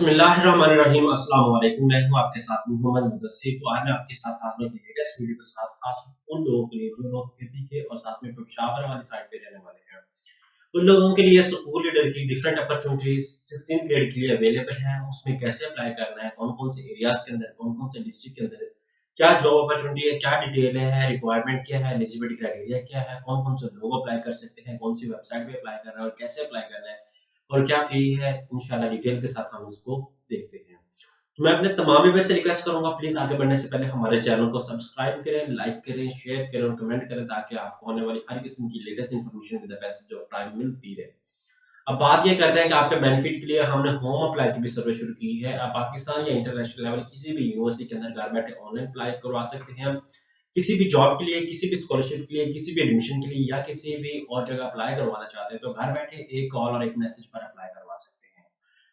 बिस्मिल्लाहिर्रहमानिर्रहीम। अस्सलाम वालेकुम। मैं हूं आपके साथ मोहम्मद मुदस्सिर। तो आज मैं आपके साथ हाजिर हूं लेटेस्ट वीडियो के साथ, खास उन लोगों के लिए जो लोग केपी के और साथ में पेशावर वाली साइड पे रहने वाले हैं। उन लोगों के लिए स्कूल लीडर की डिफरेंट अपॉर्चुनिटीज 16 ग्रेड के लिए अवेलेबल है। उसमें कैसे अप्लाई करना है, कौन-कौन से एरियाज के अंदर, कौन-कौन से डिस्ट्रिक्ट के अंदर क्या जॉब अपॉर्चुनिटी है, क्या डिटेल है, रिक्वायरमेंट क्या है, एलिजिबिलिटी क्राइटेरिया क्या है, कौन-कौन से लोग अप्लाई कर सकते हैं, कौन सी वेबसाइट पे अप्लाई करना है और कैसे अप्लाई करना है और क्या फी है, इंशाल्लाह डिटेल के साथ हम इसको देखते हैं। तो मैं अपने तमाम व्यूअर्स से रिक्वेस्ट करूंगा, प्लीज आगे बढ़ने से पहले हमारे चैनल को सब्सक्राइब करें, लाइक करें, शेयर करें और कमेंट करें ताकि आपको आने वाली हर किस्म की latest information with the passage of time मिलती रहे। अब बात ये करते हैं कि आपके बेनिफिट के लिए हमने होम अप्लाई की भी सर्विस शुरू की है। आप पाकिस्तान या इंटरनेशनल लेवल किसी भी यूनिवर्सिटी के अंदर घर बैठे ऑनलाइन अप्लाई करवा सकते हैं। किसी भी जॉब के लिए, किसी भी स्कॉलरशिप के लिए, किसी भी एडमिशन के लिए या किसी भी और जगह अप्लाई करवाना चाहते हैं तो घर बैठे एक कॉल और एक मैसेज पर अप्लाई करवा सकते हैं।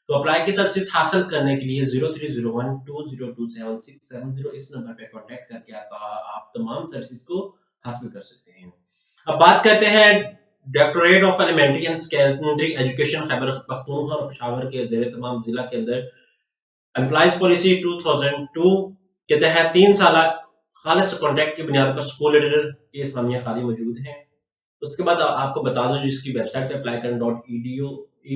तो अप्लाई की सर्विसेज हासिल करने के लिए 0301202767 इस नंबर पे कांटेक्ट करके आप तमाम सर्विसेज को हासिल कर सकते हैं। अब बात करते हैं directorate of elementary and secondary education Khyber Pakhtunkhwa और पेशावर के ज़ेरे तमाम जिला के अंदर एम्प्लॉइज पॉलिसी 2002 के तहत 3 साल खालिस कॉन्ट्रैक्ट की बुनियाद पर स्कूल लीडर की इस्लामिया खाली मौजूद हैं। उसके बाद आपको बता दूं जिसकी वेबसाइट पे अप्लाई करना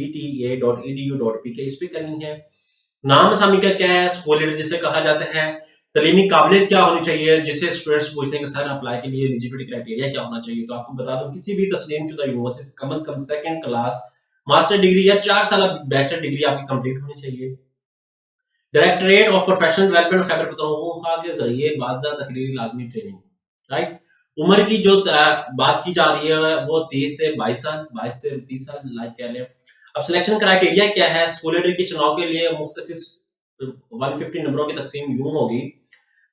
.eta.edu.pk इस पे करनी है। नाम असामी का क्या है, स्कूल लीडर जिसे कहा जाता है, तलीमी काबिलियत क्या होनी चाहिए, जिसे स्टूडेंट्स पूछते हैं कि सर अप्लाई के लिए एलिजिबिलिटी क्राइटेरिया क्या होना चाहिए। तो आपको बता दूं किसी भी तस्लीमशुदा यूनिवर्सिटी से कम सेकंड क्लास मास्टर डिग्री या 4 साल बैचलर डिग्री आपकी कंप्लीट होनी चाहिए। Directorate of professional development Khyber Pakhtunkhwa के जरिए बाज़ा तकरीरी लाजमी ट्रेनिंग, राइट। उम्र की जो बात की जा रही है वो 30 से 22 साल, 22 से 30 साल लाइक कह लें। अब सिलेक्शन क्राइटेरिया क्या है, स्कूल लीडर के चुनाव के लिए मुख्तसिस 150 नंबरों की तकसीम यूं होगी।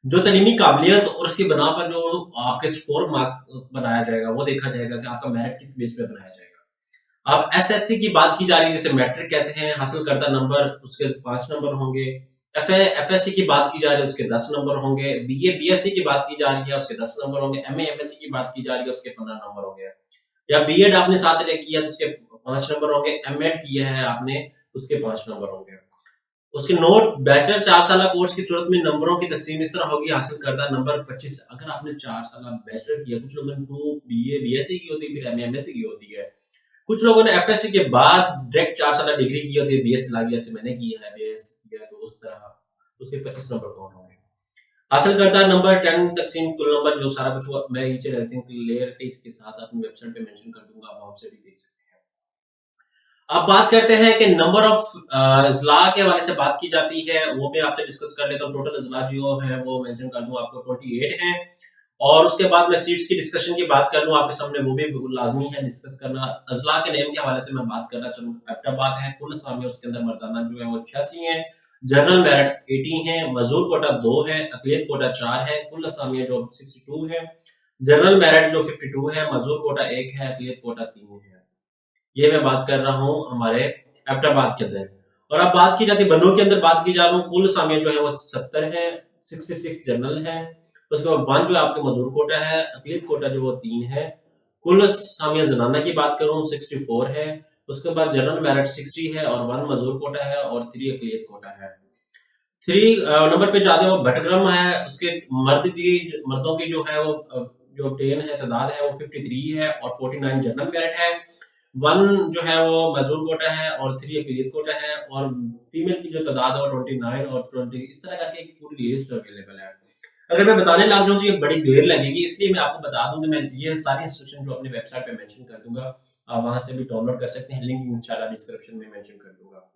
जो तलीमी काबिलियत और उसकी बना पर जो आपके स्कोर मार्क बनाया जाएगा वो देखा जाएगा कि आपका मेरिट किस बेस पे बनाया जाएगा। अब एसएससी की बात की जा रही है जिसे मैट्रिक कहते हैं, हासिल करदा नंबर उसके 5 नंबर होंगे। एफएससी की बात की जा रही है उसके 10 नंबर होंगे। बीए बीएससी की बात की जा रही है उसके 10 नंबर होंगे। एमए एमएससी की बात की जा रही है उसके 15 नंबर होंगे। या बीएड आपने साथ किया तो उसके 5 नंबर होंगे। एमएड किया है आपने तो उसके 5 नंबर होंगे। उसके नोट बैचलर 4 साल कोर्स की सूरत में नंबरों की तकसीम इस तरह होगी, हासिल करदा नंबर 25। अगर आपने 4 साल बैचलर किया, कुछ लोगों ने 2 बीए बीएससी की होती है, फिर एमए एमएससी की होती है। कुछ लोगों ने एफएससी के बाद डायरेक्ट 4 साल डिग्री की होती है, बीएस लागी जैसे मैंने की है, बीएस किया तो उस तरह उसके 25 नंबर कौन होंगे। हासिल करता नंबर 10 तकसीम कुल नंबर जो सारा कुछ मैं नीचे एवरीथिंग क्लियर इसके साथ अपनी वेबसाइट पे मेंशन कर दूंगा, आप वहां से भी देख सकते हैं। अब बात करते हैं कि नंबर ऑफ इजला के हवाले से बात की जाती है, वो मैं आपसे डिस्कस कर लेता हूँ। टोटल इजला जो है वो मेंशन कर दूं आपको 28 है। और उसके बाद मैं सीट्स की डिस्कशन की बात कर लूं आपके सामने, वो भी लाजमी है डिस्कस करना। अजला के नेम के हवाले से मैं बात करना चलूँ, बात है कुल सामिया उसके अंदर मर्दाना जो है वो 86 है, जनरल मेरिट 80 है, मजदूर कोटा 2 है, अकलियत कोटा 4 है, कुल सामिया जो 62 है, जनरल मेरिट जो 52 है, मजदूर कोटा 1 है, अकलियत कोटा 3 है। ये मैं बात कर रहा हूँ हमारे एबटाबाद के अंदर। और अब बात की जाती है बन्नू के अंदर, बात की जा रहा हूँ कुल सामिया जो है वो 70 है, 66 जनरल है। उसके बाद 1 जो आपके मजदूर कोटा है, अकलियत कोटा जो वो 3 है। कुल सामिया जनाना की बात करूँ 64 है। उसके बाद जनरल मेरिट 60 है और 1 मजदूर कोटा है और 3 अकलियत कोटा है। 3 नंबर पे जाते हैं वो भटक्रम है, उसके मर्दों की जो है वो जो 10 है तादाद है वो 53 है और 49 जनरल मेरिट है। 1 जो है वो मजदूर कोटा है और 3 अकलियत कोटा है और फीमेल की जो तादाद है वो 29 और 20 इस तरह करके एक पूरी लिस्ट अवेलेबल है। अगर मैं बताने लग जाऊं तो ये बड़ी देर लगेगी, इसलिए मैं आपको बता दूं कि मैं ये सारी इंस्ट्रक्शन जो अपने वेबसाइट पे मेंशन कर दूंगा, आप वहां से भी डाउनलोड कर सकते हैं, लिंक इंशाल्लाह डिस्क्रिप्शन में मेंशन कर दूंगा।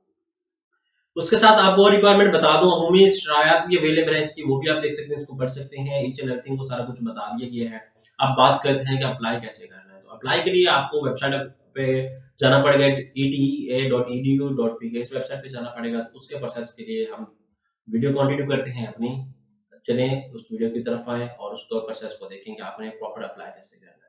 उसके साथ आपको और रिक्वायरमेंट बता दूं, अमूमी शरायत भी अवेलेबल है इसकी, वो भी आप देख सकते हैं, इसको पढ़ सकते हैं। ईच एंड एवरीथिंग को सारा कुछ बता दिया गया है। अब बात करते हैं कि अप्लाई कैसे करना है। तो अप्लाई के लिए आपको वेबसाइट पे जाना पड़ेगा, eta.edu.pk इस वेबसाइट पे जाना पड़ेगा। उसके प्रोसेस के लिए हम वीडियो कंटिन्यू करते हैं अपनी, चलें उस वीडियो की तरफ आए और उसको प्रोसेस को देखेंगे आपने प्रॉपर अप्लाई कैसे करना है।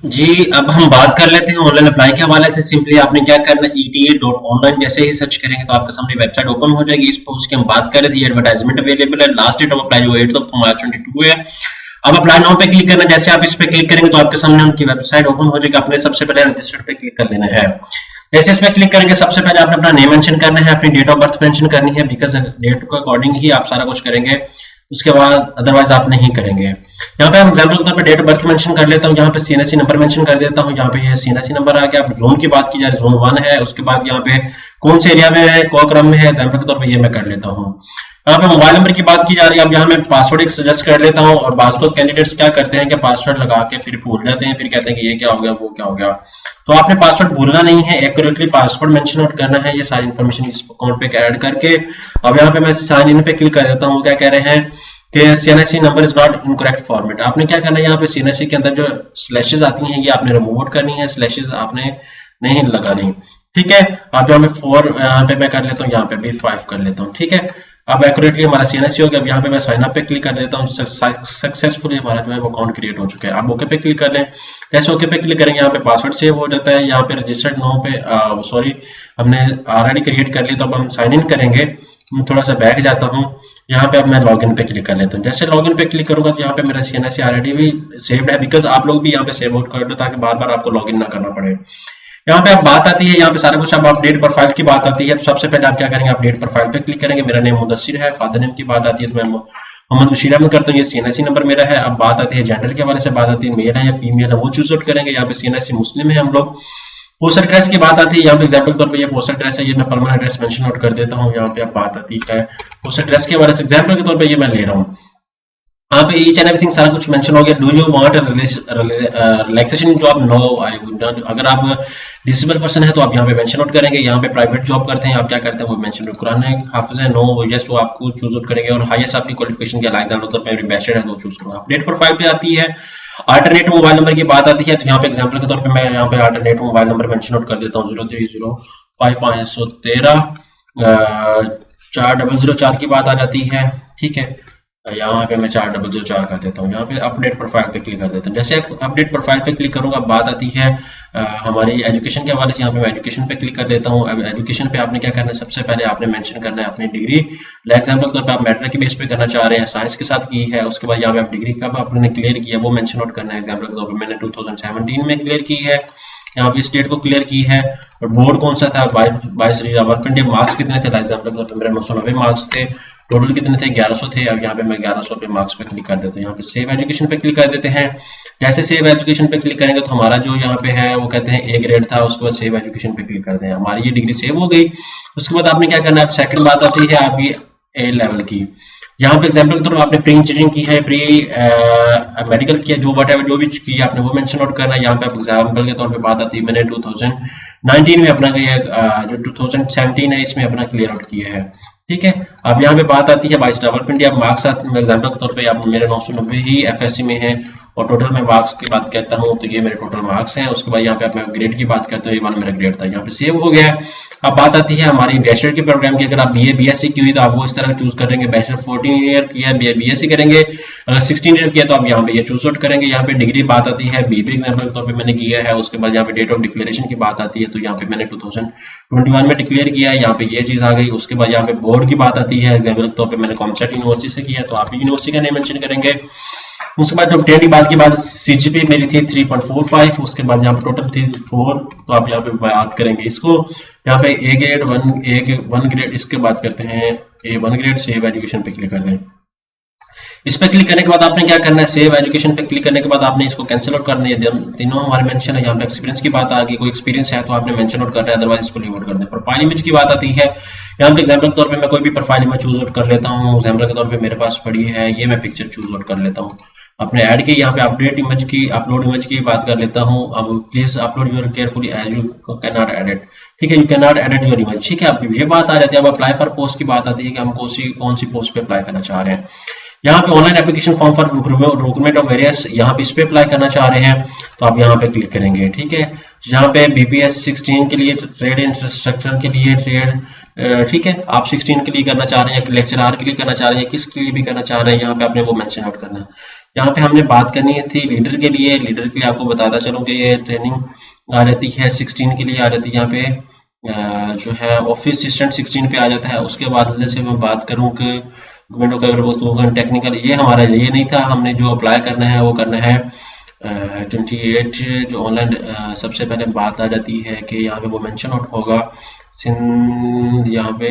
जी, अब हम बात कर लेते हैं ऑनलाइन अप्लाई के हवाले से। सिंपली आपने क्या करना है, eta.online जैसे ही सर्च करेंगे तो आपके सामने वेबसाइट ओपन हो जाएगी। इस पर उसकी हम बात कर रहे थे, एडवर्टाइजमेंट अवेलेबल है। लास्ट डेट ऑफ अप्लाई जो 8 मार्च 2022 है अब अप्लाई नाउ पे क्लिक करना, जैसे आप इस पे क्लिक करेंगे तो आपके सामने उनकी वेबसाइट ओपन हो जाएगी। आपने सबसे पहले रजिस्टर पे क्लिक कर लेना है। जैसे इस पे क्लिक करेंगे सबसे पहले आपने अपना नेम मेंशन करना है, अपनी डेट ऑफ बर्थ मेंशन करनी है, बिकॉज डेट के अकॉर्डिंग ही आप सारा कुछ करेंगे, उसके बाद अदरवाइज आप नहीं करेंगे। यहाँ पे हम एग्जांपल के तौर पे डेट ऑफ बर्थ मेंशन कर लेता हूँ, यहाँ पे सीएनएससी नंबर मेंशन कर देता हूँ। यहाँ पे ये सीएनएससी नंबर आ गया। अब जोन की बात की जाए, जोन 1 है। उसके बाद यहाँ पे कौन से एरिया में है, कौन क्रम में है, एग्जांपल के तौर पे ये मैं कर लेता हूँ। यहाँ पे मोबाइल नंबर की बात की जा रही है। अब यहाँ मैं पासवर्ड एक सजेस्ट कर लेता हूँ, और बाज़ कैंडिडेट्स क्या करते हैं कि पासवर्ड लगा के फिर भूल जाते हैं, फिर कहते हैं कि ये क्या हो गया, वो क्या हो गया। तो आपने पासवर्ड भूलना नहीं है, एक्यूरेटली पासवर्ड मेंशन आउट करना है, ये सारी इन्फॉर्मेशन इस अकाउंट पे ऐड करके। अब यहाँ पे मैं साइन इन पे क्लिक कर देता हूँ। क्या कह रहे हैं कि CNSC number is not incorrect format. आपने क्या करना है, यहाँ पे सीएनएससी के अंदर जो स्लैशेस आती हैं ये आपने रिमूव आउट करनी है, स्लैशेस आपने नहीं लगानी। ठीक है। अब यहाँ पे 4 यहाँ पे मैं कर लेता हूँ, यहाँ पे भी 5 कर लेता हूँ। ठीक है। अब एक्यूरेटली हमारा सीएनएससी हो गया। अब यहाँ पे मैं साइन अप पे क्लिक कर देता हूँ। सक्सेसफुली हमारा जो है वो अकाउंट क्रिएट हो चुका है। आप ओके पे क्लिक कर लें। जैसे ओके पे क्लिक करेंगे यहाँ पे पासवर्ड सेव हो जाता है। यहाँ पे रजिस्टर्ड नो पे सॉरी हमने ऑलरेडी क्रिएट कर लिया, तो अब हम साइन इन करेंगे। मैं थोड़ा सा बैक जाता हूँ। यहाँ पे अब मैं लॉगिन पे क्लिक कर लेता हूँ। जैसे लॉगिन पे क्लिक करूंगा तो यहाँ पे मेरा सीएनएससी ऑलरेडी भी सेव्ड है, बिकॉज आप लोग भी यहाँ पे सेव आउट कर लो ताकि बार बार आपको लॉगिन ना करना पड़े। यहाँ पे अब बात आती है, यहाँ पे सारा कुछ अब अपडेट प्रोफाइल की बात आती है। तो सबसे पहले आप क्या करेंगे, अपडेट प्रोफाइल पे क्लिक करेंगे। मेरा नेम मुदस्सिर है। फादर नेम की बात आती है तो मैं मोहम्मद बशीर अहमद करता हूँ। ये सीएनएससी नंबर मेरा है। अब बात आती है जेंडर के हवाले से, बात आती है मेल है या फीमेल है, वो चूज आउट करेंगे। यहाँ पे सीएनएससी मुस्लिम है हम लोग। पोस्टल एड्रेस की बात आती है। यहाँ पे एग्जांपल के तौर पे ये पोस्टल एड्रेस है, ये मैं परमानेंट एड्रेस मेंशन आउट कर देता हूँ। यहाँ पे अब बात आती है पोस्टल एड्रेस के हवाले से, एग्जांपल के तौर पे ये मैं ले रहा हूँ। यहाँ पे ईच एंड एवरीथिंग सारा कुछ मेंशन हो गया। Do you want relaxation in job? No I would not. अगर आप डिसेबल पर्सन है तो आप यहाँ पे मेंशन आउट करेंगे। यहाँ पे प्राइवेट जॉब करते हैं आप क्या करते हैं वो मेंशन आउट कुरान है हाफिज है, नो यस तो आपको चूज आउट करेंगे। और हाईएस्ट आपकी क्वालिफिकेशन के एग्जांपल के तौर पे बैचलर है तो चूज करूंगा। अपडेट प्रोफाइल पे आती है। अल्टरनेट मोबाइल नंबर की बात आती है तो यहाँ पे एग्जांपल के तौर पे मैं यहाँ पे alternate mobile number mention out कर देता हूँ 0305513 4004 की बात आ जाती है। ठीक है। यहाँ पे मैं 4004 कर देता हूँ। यहाँ पे अपडेट प्रोफाइल पे क्लिक कर देता हूँ। जैसे अपडेट प्रोफाइल पे क्लिक करूंगा बात आती है हमारी एजुकेशन के हवाले से। यहाँ पे मैं एजुकेशन पे क्लिक कर देता हूँ। अब एजुकेशन पे आपने क्या करना है, सबसे पहले आपने मेंशन करना है अपनी डिग्री। एग्जाम्पल के तौर पे आप मैट्रिक के बेस पे करना चाह रहे हैं, साइंस के साथ की है। उसके बाद यहाँ पे आप डिग्री कब आपने क्लियर किया वो मेंशन आउट करना है। एग्जाम्पल के तौर पर मैंने 2017 में क्लियर की है, यहाँ पे स्टेट को क्लियर की है। और बोर्ड कौन सा था, 22 वर्क डे। मार्क्स कितने थे, एग्जाम्पल के तौर पर मेरे 990 मार्क्स थे। टोटल कितने थे, 1100 थे। अब यहाँ पे मैं 1100 पे मार्क्स पे क्लिक कर देता हूँ। यहाँ पे सेव एजुकेशन पे क्लिक कर देते हैं। जैसे सेव एजुकेशन पे क्लिक करेंगे तो हमारा जो यहाँ पे है वो कहते हैं ए ग्रेड था। उसके बाद सेव एजुकेशन पे क्लिक करते हैं, हमारी ये डिग्री सेव हो गई। उसके बाद आपने क्या करना है, सेकंड बात आती है आपकी ए लेवल की। यहाँ पे एग्जाम्पल के तौर पर आपने प्री इंजीनियरिंग की है, प्री मेडिकल किया, जो वट जो भी किया आपने वो मेंशन आउट करना है। यहाँ पे एग्जाम्पल के तौर पे बात आती है मैंने 2019 में अपना जो 2017 है इसमें अपना क्लियर आउट किया है। ठीक है। अब यहाँ पे बात आती है 22 डेवलपमेंट या मार्क्स। एग्जाम्पल के तौर पे आप मेरे 990 ही एफएससी में है। और टोटल मैं मार्क्स की बात करता हूँ तो ये मेरे टोटल मार्क्स हैं। उसके बाद यहाँ पे मैं ग्रेड की बात करता हूँ, ये 1 मेरा ग्रेड था, यहाँ पे सेव हो गया है। अब बात आती है हमारी बैचलर के प्रोग्राम की। अगर आप बीए बीएससी की हुई तो आप वो इस तरह चूज करेंगे। बैचलर 14 ईयर किया है, बीएससी करेंगे। अगर 16 ईयर किया तो आप यहाँ पे ये चूज आउट करेंगे। यहाँ पे डिग्री बात आती है, बीबी एग्जाम्पल के तौर पे मैंने किया है। उसके बाद यहाँ पे डेट ऑफ डिक्लेरेशन की बात आती है तो यहाँ पे मैंने 2021 में डिक्लेयर किया है, यहाँ पे ये चीज आ गई। उसके बाद यहाँ पे बोर्ड की बात आती है, एग्जाम्पल के तौर पे मैंने कॉमसेट यूनिवर्सिटी से किया तो आप यूनिवर्सिटी का नेम मेंशन करेंगे। उसके बाद जब 10 की बात सीजीपी मेरी थी 3.45, उसके बाद यहाँ पे टोटल थी 4, तो आप यहाँ पे बात करेंगे इसको। यहाँ पे ए ग्रेड 1 ग्रेड, इसके बात करते हैं A1 ग्रेड। सेव एजुकेशन पे क्लिक कर दें। इस पे क्लिक करने के बाद आपने क्या करना है, सेव एजुकेशन पे क्लिक करने के बाद आपने इसको कैंसिल आउट करना है। तीनों हमारे मेंशन है। यहाँ पे एक्सपीरियंस की बात आ गई, कोई एक्सपीरियंस है तो आपने मेंशन आउट करना है, अदरवाइज इसको लीव आउट कर दें। प्रोफाइल इमेज की बात आती है। यहाँ पे एग्जाम्पल के तौर पे मैं कोई भी प्रोफाइल इमेज चूज आउट कर लेता हूँ। एग्जाम्पल के तौर पे मेरे पास पड़ी है, ये मैं पिक्चर चूज आउट कर लेता हूँ। अपने ऐड की यहाँ पे अपडेट इमेज की, अपलोड इमेज की बात कर लेता हूँ। अब please upload your carefully as you can not edit. ठीक है, you can not edit your image. ठीक है, अब ये बात आ जाती है। अब अप्लाई फॉर पोस्ट की बात आती है कि हम कौन सी पोस्ट पे अप्लाई करना चाह रहे हैं। यहाँ पे online application form for recruitment of various, यहाँ पे इस पे अप्लाई करना चाह रहे हैं तो आप यहाँ पे क्लिक करेंगे। ठीक है, यहाँ पे बीपीएस 16 के लिए, ट्रेड इंस्ट्रक्टर के लिए, ट्रेड, ठीक है, आप 16 के लिए करना चाह रहे हैं, लेक्चरार के लिए करना चाह रहे हैं, किसके लिए भी करना चाह रहे हैं, यहाँ पे आपने वो मेंशन आउट करना है। यहाँ पे हमने बात करनी थी लीडर के लिए। लीडर के लिए आपको बताता चलूँ कि ये ट्रेनिंग आ जाती है 16 के लिए आ जाती है। यहाँ पे जो है ऑफिस असिस्टेंट 16 पे आ जाता है। उसके बाद से मैं बात करूँ कि डॉक्यूमेंटों का अगर वो टेक्निकल, ये हमारा ये नहीं था, हमने जो अप्लाई करना है वो करना है 28 जो ऑनलाइन। सबसे पहले बात आ जाती है कि यहाँ पे वो मेंशन आउट होगा सिंध, यहाँ पे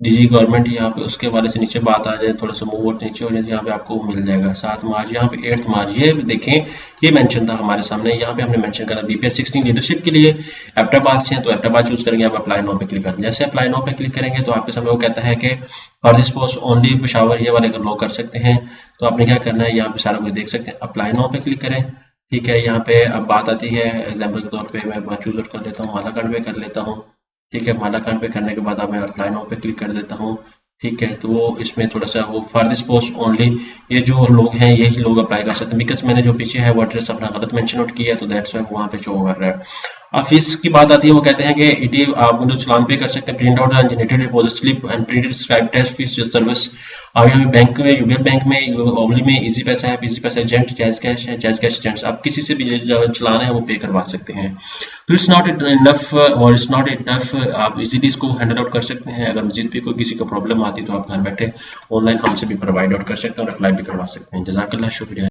डीजी गवर्नमेंट, यहाँ पे उसके वाले से नीचे बात आ जाए, थोड़ा सा मूव और नीचे हो जाए, यहाँ पे आपको मिल जाएगा 7 मार्च, यहाँ पे 8 मार्च, ये देखें ये मेंशन था हमारे सामने। यहाँ पे हमने मेंशन करा बीपीएस 16 लीडरशिप के लिए एप्टापास से हैं, तो एप्टापास चूज करेंगे, आप अप्लाई नाउ पे क्लिक करें। जैसे अप्लाई नाउ पे क्लिक करेंगे तो आपके सामने वो कहता है कि for this post only Peshawar, ये वाले अगर लोग कर सकते हैं। तो आपने क्या करना है, यहाँ पे सारा कुछ देख सकते हैं, अप्लाई नाउ पे क्लिक करें। ठीक है, यहाँ पे अब बात आती है एग्जाम्पल के तौर पे मैं चूज कर लेता हूँ, मालाकांड पे कर लेता हूँ। ठीक है, मालाकांड पे करने के बाद अब मैं अप्लाई नाउ पे क्लिक कर देता हूँ। ठीक है, तो वो इसमें थोड़ा सा वो फॉर दिस पोस्ट ओनली, ये जो लोग हैं यही लोग अप्लाई कर सकते हैं, बिकॉज मैंने जो पीछे है वो एड्रेस अपना गलत मेंशन आउट किया है, तो दैट्स वाई वहाँ पे शो कर रहा है। अब फीस की बात आती है, वो कहते हैं कि इटी आप जो चलान पे कर सकते हैं, print out and generated deposit slip and printed scribe test fees service. अब यहाँ पे बैंक में, यूबीआई बैंक में, ओवली में इजी पैसा है, इजी पैसा एजेंट, जैज कैश है, जैज कैश एजेंट्स, आप किसी से भी चलाना है वो पे करवा सकते हैं। तो इट्स नॉट इनफ, और इट्स नॉट इनफ, आप इजीली इसको हैंडल आउट कर सकते हैं। अगर मजीद भी कोई किसी को प्रॉब्लम आती है तो आप घर बैठे ऑनलाइन हमसे भी प्रोवाइड आउट कर सकते हैं और अप्लाई भी करवा सकते हैं। जज़ाकल्लाह, शुक्रिया।